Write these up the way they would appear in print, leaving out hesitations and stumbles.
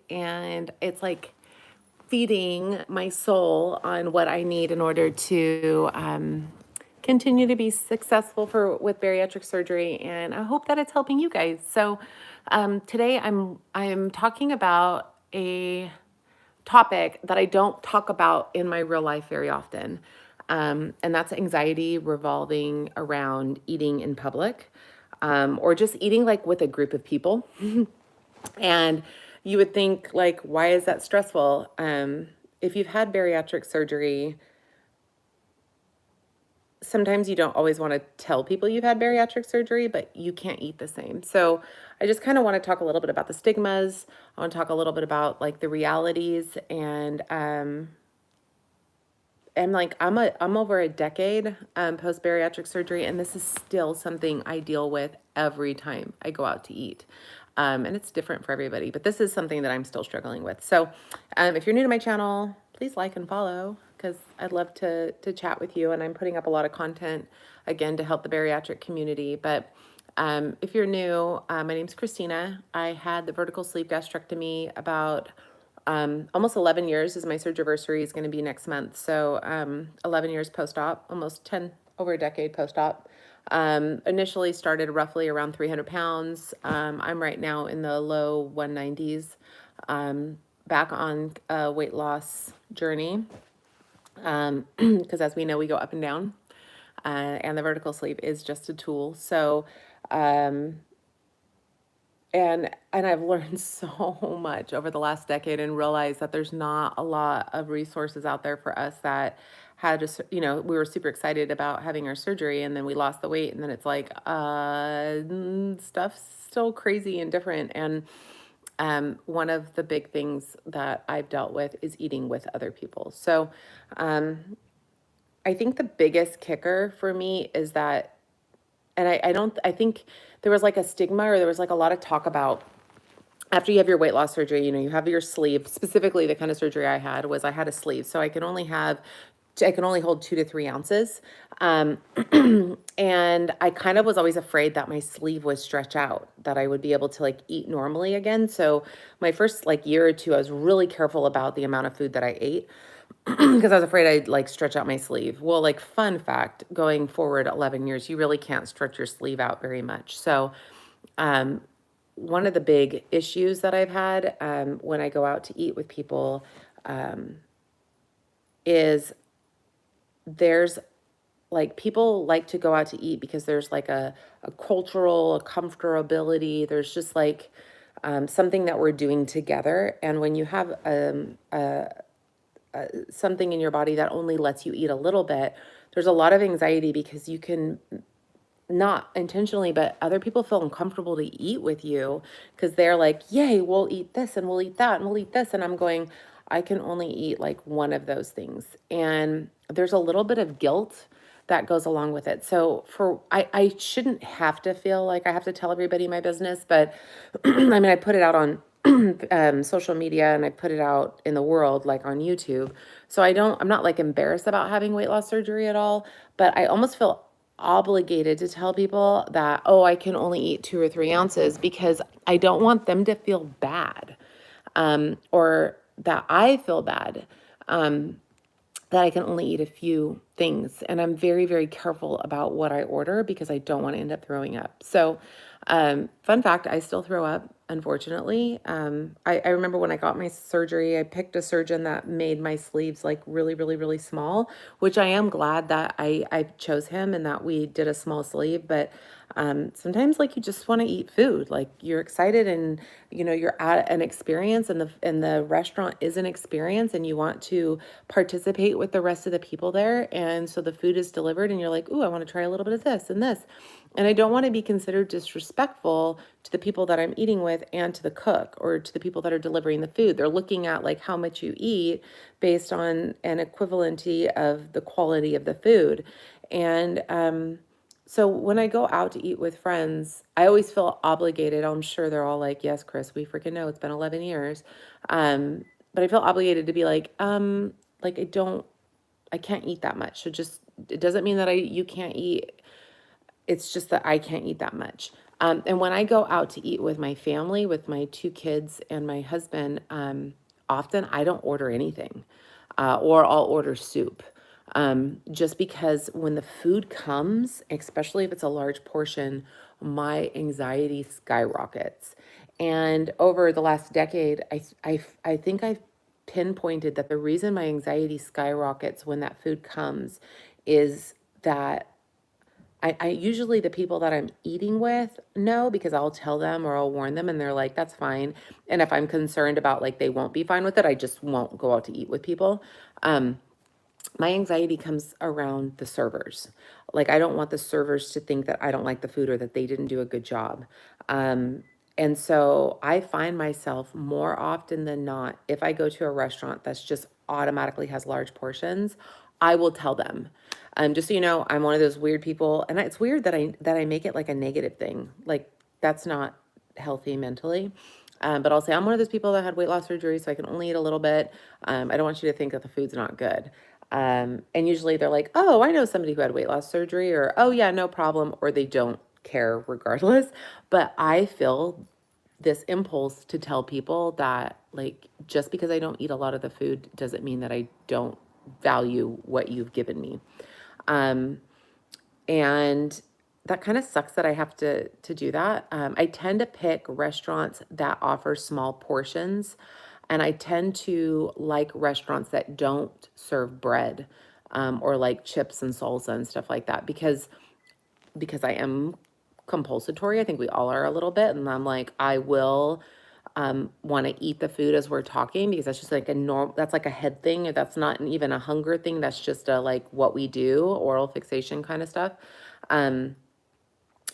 and it's like feeding my soul on what I need in order to continue to be successful with bariatric surgery. And I hope that it's helping you guys. So today I'm talking about a topic that I don't talk about in my real life very often. And that's anxiety revolving around eating in public, or just eating like with a group of people. And you would think, like, why is that stressful? If you've had bariatric surgery, sometimes you don't always want to tell people you've had bariatric surgery, but you can't eat the same. So I just kind of want to talk a little bit about the stigmas. I want to talk a little bit about like the realities, and like I'm over a decade post bariatric surgery, and this is still something I deal with every time I go out to eat. And it's different for everybody, but this is something that I'm still struggling with. So if you're new to my channel, please like and follow, because I'd love to chat with you. And I'm putting up a lot of content, again, to help the bariatric community. But if you're new, my name's Christina. I had the vertical sleeve gastrectomy about almost 11 years. Is my surgery is going to be next month. So 11 years post-op, almost 10, over a decade post-op. Initially started roughly around 300 pounds. I'm right now in the low 190s, back on a weight loss journey. Because as we know, we go up and down, and the vertical sleeve is just a tool. So, and I've learned so much over the last decade and realized that there's not a lot of resources out there for us that had to, we were super excited about having our surgery, and then we lost the weight, and then it's like, stuff's still crazy and different. And one of the big things that I've dealt with is eating with other people. So I think the biggest kicker for me is that, and I think there was like a stigma, or there was like a lot of talk about, after you have your weight loss surgery, you have your sleeve. Specifically, the kind of surgery I had was I had a sleeve. So I can only hold 2 to 3 ounces. And I kind of was always afraid that my sleeve would stretch out, that I would be able to like eat normally again. So my first like year or two, I was really careful about the amount of food that I ate, because I was afraid I'd like stretch out my sleeve. Well, like, fun fact, going forward 11 years, you really can't stretch your sleeve out very much. So one of the big issues that I've had when I go out to eat with people is there's like, people like to go out to eat because there's like a cultural, a comfortability. There's just like something that we're doing together. And when you have something in your body that only lets you eat a little bit, there's a lot of anxiety, because you can, not intentionally, but other people feel uncomfortable to eat with you because they're like, yay, we'll eat this and we'll eat that and we'll eat this. And I'm going, I can only eat like one of those things. And there's a little bit of guilt that goes along with it. So I shouldn't have to feel like I have to tell everybody my business, but I mean, I put it out on social media, and I put it out in the world, like on YouTube. So I'm not like embarrassed about having weight loss surgery at all, but I almost feel obligated to tell people that, oh, I can only eat 2 or 3 ounces, because I don't want them to feel bad, or that I feel bad, that I can only eat a few things. And I'm very, very careful about what I order, because I don't want to end up throwing up. So fun fact, I still throw up, unfortunately. I remember when I got my surgery, I picked a surgeon that made my sleeves like really, really, really small, which I am glad that I chose him and that we did a small sleeve. But sometimes like you just want to eat food, like you're excited, and you're at an experience, and the restaurant is an experience, and you want to participate with the rest of the people there. And so the food is delivered, and you're like, ooh, I want to try a little bit of this and this. And I don't want to be considered disrespectful to the people that I'm eating with, and to the cook, or to the people that are delivering the food. They're looking at like how much you eat based on an equivalency of the quality of the food. And so when I go out to eat with friends, I always feel obligated. I'm sure they're all like, yes, Chris, we freaking know it's been 11 years. But I feel obligated to be like I can't eat that much. So just, it doesn't mean that you can't eat. It's just that I can't eat that much. And when I go out to eat with my family, with my two kids and my husband, often I don't order anything, or I'll order soup. Just because when the food comes, especially if it's a large portion, my anxiety skyrockets. And over the last decade, I think I've pinpointed that the reason my anxiety skyrockets when that food comes is that I usually the people that I'm eating with know because I'll tell them or I'll warn them and they're like, that's fine. And if I'm concerned about like they won't be fine with it, I just won't go out to eat with people. Um, my anxiety comes around the servers. Like, I don't want the servers to think that I don't like the food or that they didn't do a good job. And so I find myself more often than not, if I go to a restaurant that's just automatically has large portions, I will tell them. Just so you know, I'm one of those weird people, and it's weird that I make it like a negative thing. Like, that's not healthy mentally. But I'll say I'm one of those people that had weight loss surgery, so I can only eat a little bit. I don't want you to think that the food's not good. And usually they're like, oh, I know somebody who had weight loss surgery, or oh, yeah, no problem, or they don't care regardless. But I feel this impulse to tell people that, like, just because I don't eat a lot of the food doesn't mean that I don't value what you've given me. Um, and that kind of sucks that I have to do that. I tend to pick restaurants that offer small portions, and I tend to like restaurants that don't serve bread, or like chips and salsa and stuff like that because I am compulsory. I think we all are a little bit, and I'm like I will want to eat the food as we're talking because that's just like a norm. That's like a head thing. That's not even a hunger thing. That's just a like what we do, oral fixation kind of stuff. Um,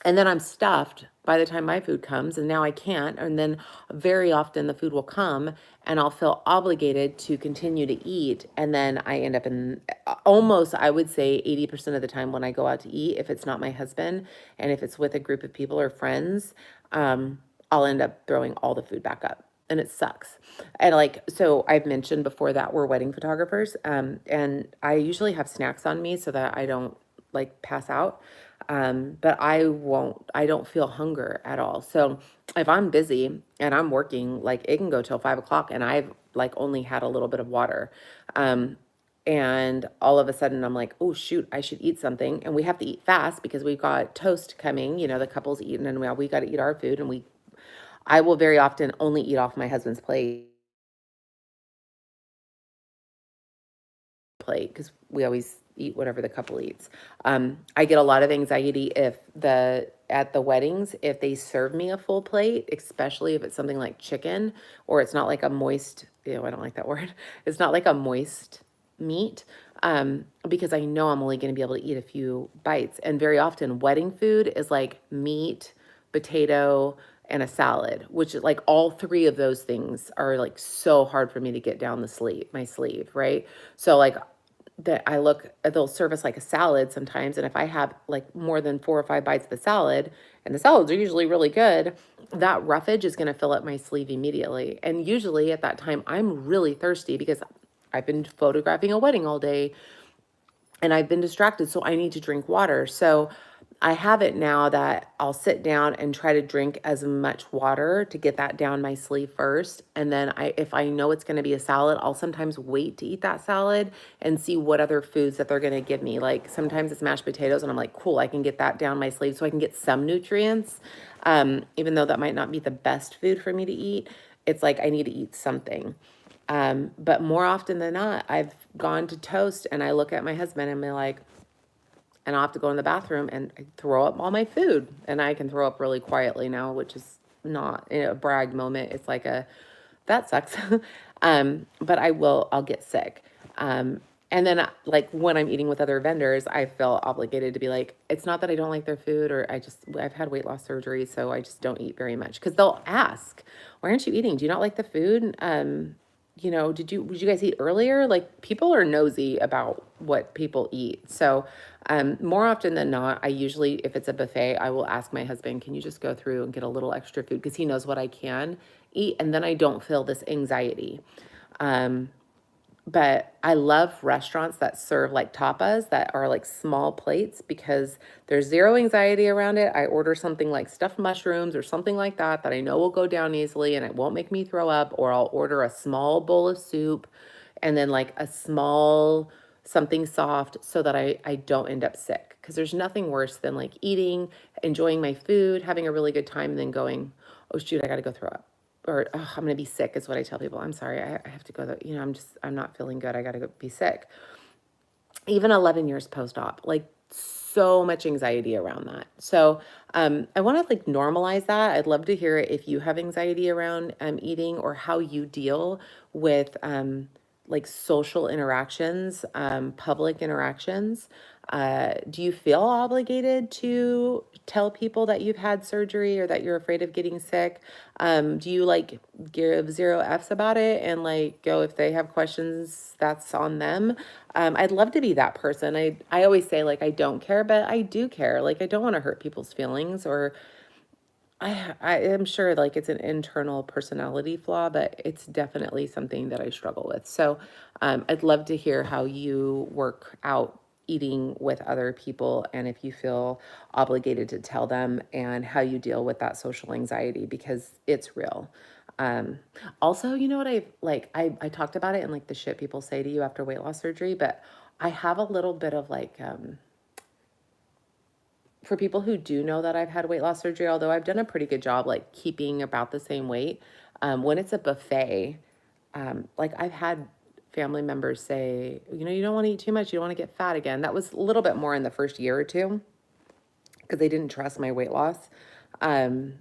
and then I'm stuffed by the time my food comes, and now I can't. And then very often the food will come, and I'll feel obligated to continue to eat. And then I end up in almost, I would say, 80% of the time when I go out to eat, if it's not my husband and if it's with a group of people or friends, I'll end up throwing all the food back up. And it sucks. And like, so I've mentioned before that we're wedding photographers, and I usually have snacks on me so that I don't like pass out. But I don't feel hunger at all. So if I'm busy and I'm working, like it can go till 5 o'clock and I've like only had a little bit of water. Um, and all of a sudden I'm like, oh shoot, I should eat something. And we have to eat fast because we've got toast coming, the couple's eating and we got to eat our food. And I will very often only eat off my husband's plate because we always eat whatever the couple eats. I get a lot of anxiety if at the weddings, if they serve me a full plate, especially if it's something like chicken or it's not like a moist, I don't like that word. It's not like a moist meat, because I know I'm only going to be able to eat a few bites. And very often wedding food is like meat, potato, and a salad, which is like all three of those things are like so hard for me to get down my sleeve, right? So like that they'll serve us like a salad sometimes. And if I have like more than 4 or 5 bites of the salad, and the salads are usually really good, that roughage is going to fill up my sleeve immediately. And usually at that time, I'm really thirsty because I've been photographing a wedding all day and I've been distracted, so I need to drink water. So I have it now that I'll sit down and try to drink as much water to get that down my sleeve first. And then if I know it's going to be a salad, I'll sometimes wait to eat that salad and see what other foods that they're going to give me. Like sometimes it's mashed potatoes and I'm like, cool, I can get that down my sleeve so I can get some nutrients. Even though that might not be the best food for me to eat, it's like I need to eat something. But more often than not, I've gone to toast and I look at my husband and be like, and I'll have to go in the bathroom and I throw up all my food. And I can throw up really quietly now, which is not a brag moment. It's like that sucks. But I'll get sick. And then like when I'm eating with other vendors, I feel obligated to be like, it's not that I don't like their food or I've had weight loss surgery, so I just don't eat very much. Cause they'll ask, why aren't you eating? Do you not like the food? Would you guys eat earlier? Like people are nosy about what people eat. So, more often than not, I usually, if it's a buffet, I will ask my husband, can you just go through and get a little extra food? Because he knows what I can eat. And then I don't feel this anxiety. Um, but I love restaurants that serve like tapas that are like small plates because there's zero anxiety around it. I order something like stuffed mushrooms or something like that that I know will go down easily and it won't make me throw up, or I'll order a small bowl of soup and then like a small something soft so that I don't end up sick. Because there's nothing worse than like eating, enjoying my food, having a really good time, and then going, oh shoot, I got to go throw up. Or oh, I'm gonna be sick is what I tell people. I'm sorry, I have to go. I'm not feeling good. I gotta go be sick. Even 11 years post-op, like so much anxiety around that. So I want to like normalize that. I'd love to hear if you have anxiety around eating, or how you deal with like social interactions, public interactions. Do you feel obligated to tell people that you've had surgery or that you're afraid of getting sick? Do you like give zero Fs about it and like go, if they have questions, that's on them? I'd love to be that person. I always say like I don't care, but I do care. Like I don't want to hurt people's feelings, or I am sure like it's an internal personality flaw, but it's definitely something that I struggle with. So I'd love to hear how you work out eating with other people, and if you feel obligated to tell them, and how you deal with that social anxiety, because it's real. Um, Also, you know what I talked about it and like the shit people say to you after weight loss surgery, but I have a little bit of like for people who do know that I've had weight loss surgery, although I've done a pretty good job like keeping about the same weight, when it's a buffet, like I've had family members say, you know, you don't want to eat too much, you don't want to get fat again. That was a little bit more in the first year or two because they didn't trust my weight loss. Um,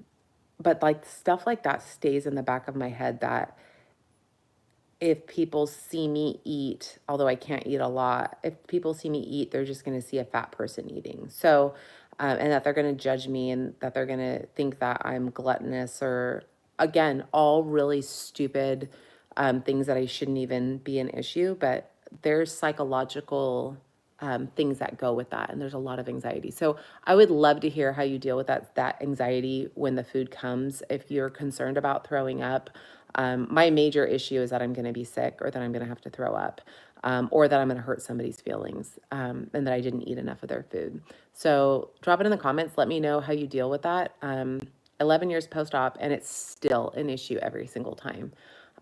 but like stuff like that stays in the back of my head, that if people see me eat, although I can't eat a lot, if people see me eat, they're just going to see a fat person eating. So, and that they're going to judge me, and that they're going to think that I'm gluttonous, or again, all really stupid things that I shouldn't even be an issue. But there's psychological things that go with that, and there's a lot of anxiety. So I would love to hear how you deal with that anxiety when the food comes. If you're concerned about throwing up, my major issue is that I'm going to be sick, or that I'm going to have to throw up, or that I'm going to hurt somebody's feelings, and that I didn't eat enough of their food. So drop it in the comments. Let me know how you deal with that. 11 years post-op, and it's still an issue every single time.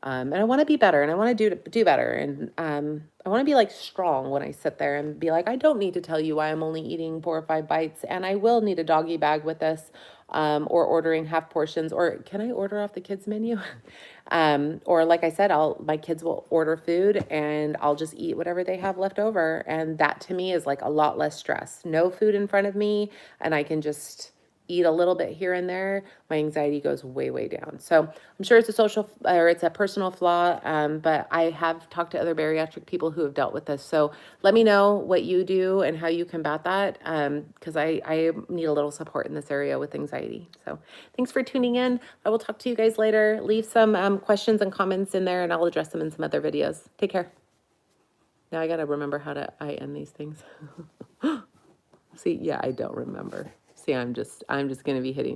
And I want to be better, and I want to do better. And I want to be like strong when I sit there and be like, I don't need to tell you why I'm only eating 4 or 5 bites, and I will need a doggy bag with this, or ordering half portions, or can I order off the kids menu? Or like I said, my kids will order food and I'll just eat whatever they have left over. And that to me is like a lot less stress. No food in front of me, and I can just eat a little bit here and there. My anxiety goes way, way down. So I'm sure it's it's a personal flaw. But I have talked to other bariatric people who have dealt with this. So let me know what you do and how you combat that. Because I need a little support in this area with anxiety. So thanks for tuning in. I will talk to you guys later. Leave some questions and comments in there, and I'll address them in some other videos. Take care. Now I got to remember how to end these things. See, yeah, I don't remember. See, I'm just going to be hitting